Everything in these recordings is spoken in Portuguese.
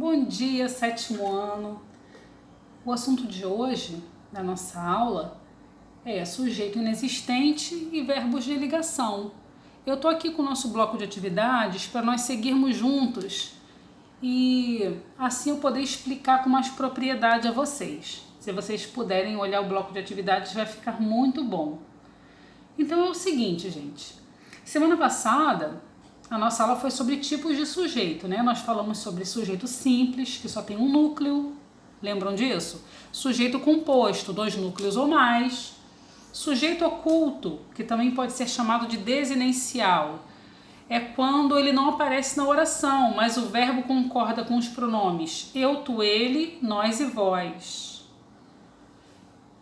Bom dia, sétimo ano. O assunto de hoje, da nossa aula, é sujeito inexistente e verbos de ligação. Eu estou aqui com o nosso bloco de atividades para nós seguirmos juntos e assim eu poder explicar com mais propriedade a vocês. Se vocês puderem olhar o bloco de atividades, vai ficar muito bom. Então é o seguinte, gente. Semana passada, a nossa aula foi sobre tipos de sujeito, né? Nós falamos sobre sujeito simples, que só tem um núcleo. Lembram disso? Sujeito composto, 2 núcleos ou mais. Sujeito oculto, que também pode ser chamado de desinencial. É quando ele não aparece na oração, mas o verbo concorda com os pronomes eu, tu, ele, nós e vós.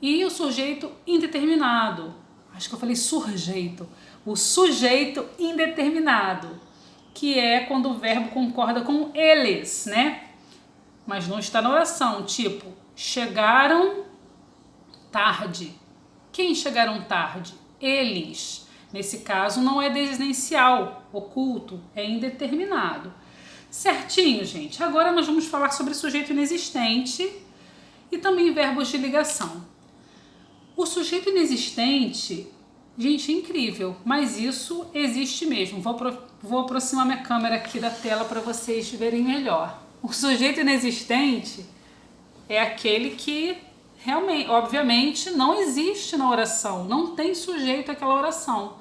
E o sujeito indeterminado. Acho que eu falei sujeito. O sujeito indeterminado, que é quando o verbo concorda com eles, né? Mas não está na oração, tipo, chegaram tarde. Quem chegaram tarde? Eles. Nesse caso não é desinencial, oculto, é indeterminado. Certinho, gente. Agora nós vamos falar sobre sujeito inexistente e também verbos de ligação. O sujeito inexistente, gente, é incrível, mas isso existe mesmo. Vou aproximar minha câmera aqui da tela para vocês verem melhor. O sujeito inexistente é aquele que realmente, obviamente, não existe na oração, não tem sujeito àquela oração.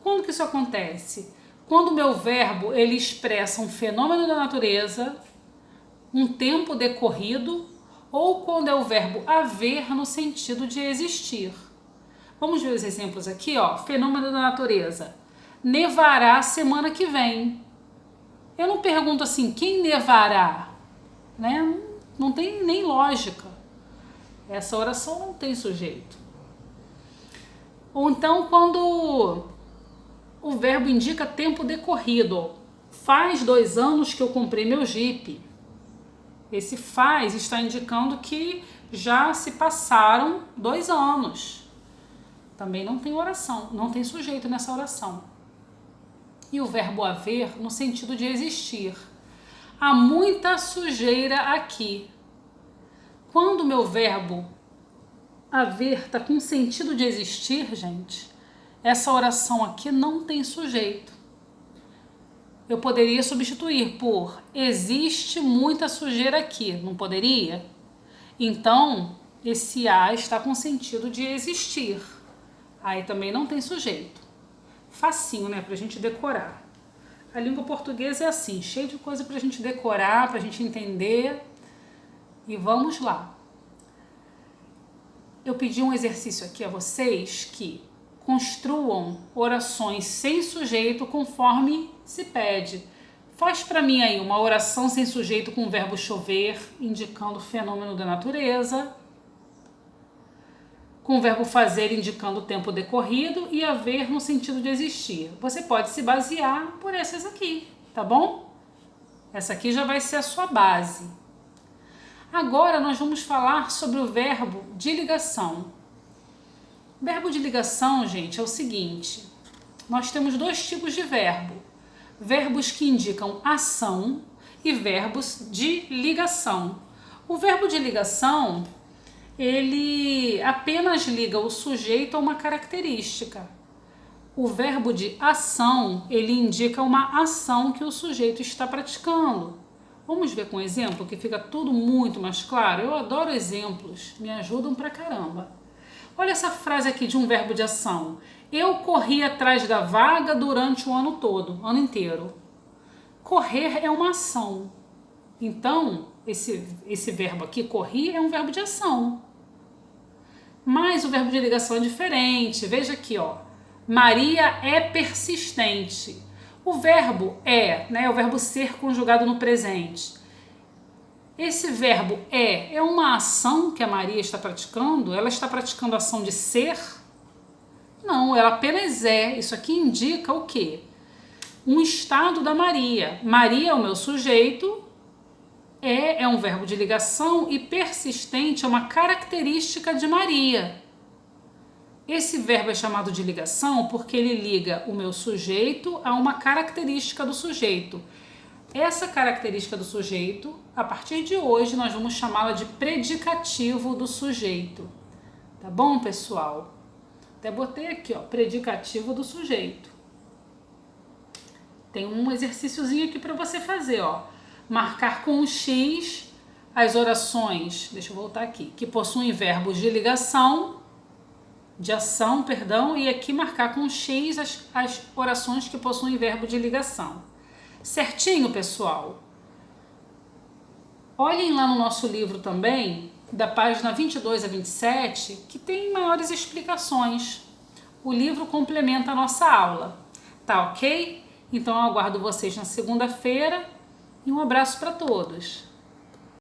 Quando que isso acontece? Quando o meu verbo ele expressa um fenômeno da natureza, um tempo decorrido, ou quando é o verbo haver no sentido de existir. Vamos ver os exemplos aqui, ó. Fenômeno da natureza. Nevará semana que vem. Eu não pergunto assim, quem nevará? Né? Não tem nem lógica. Essa oração não tem sujeito. Ou então, quando o verbo indica tempo decorrido. Faz 2 anos que eu comprei meu Jeep. Esse faz está indicando que já se passaram 2 anos. Também não tem oração, não tem sujeito nessa oração. E o verbo haver no sentido de existir. Há muita sujeira aqui. Quando o meu verbo haver está com sentido de existir, gente, essa oração aqui não tem sujeito. Eu poderia substituir por existe muita sujeira aqui, não poderia? Então, esse a está com sentido de existir. Aí também não tem sujeito. Facinho, né, pra gente decorar. A língua portuguesa é assim, cheio de coisa pra gente decorar, pra gente entender. E vamos lá. Eu pedi um exercício aqui a vocês que construam orações sem sujeito conforme se pede. Faz para mim aí uma oração sem sujeito com o verbo chover, indicando o fenômeno da natureza, com o verbo fazer, indicando o tempo decorrido, e haver no sentido de existir. Você pode se basear por essas aqui, tá bom? Essa aqui já vai ser a sua base. Agora nós vamos falar sobre o verbo de ligação. O verbo de ligação, gente, é o seguinte. Nós temos 2 tipos de verbo. Verbos que indicam ação e verbos de ligação. O verbo de ligação, ele apenas liga o sujeito a uma característica. O verbo de ação, ele indica uma ação que o sujeito está praticando. Vamos ver com um exemplo que fica tudo muito mais claro? Eu adoro exemplos, me ajudam pra caramba. Olha essa frase aqui de um verbo de ação. Eu corri atrás da vaga durante o ano todo, ano inteiro. Correr é uma ação. Então, esse verbo aqui, correr, é um verbo de ação. Mas o verbo de ligação é diferente. Veja aqui, ó. Maria é persistente. O verbo é, né, o verbo ser conjugado no presente. Esse verbo é uma ação que a Maria está praticando? Ela está praticando a ação de ser? Não, ela apenas é. Isso aqui indica o quê? Um estado da Maria. Maria é o meu sujeito, é um verbo de ligação e persistente é uma característica de Maria. Esse verbo é chamado de ligação porque ele liga o meu sujeito a uma característica do sujeito. Essa característica do sujeito, a partir de hoje, nós vamos chamá-la de predicativo do sujeito. Tá bom, pessoal? Até botei aqui, ó, predicativo do sujeito. Tem um exercíciozinho aqui para você fazer, ó. Marcar com um X as orações, deixa eu voltar aqui, que possuem verbos de ligação, de ação, perdão, e aqui marcar com um X as orações que possuem verbo de ligação. Certinho, pessoal? Olhem lá no nosso livro também, da página 22 a 27, que tem maiores explicações. O livro complementa a nossa aula, tá ok? Então eu aguardo vocês na segunda-feira e um abraço para todos.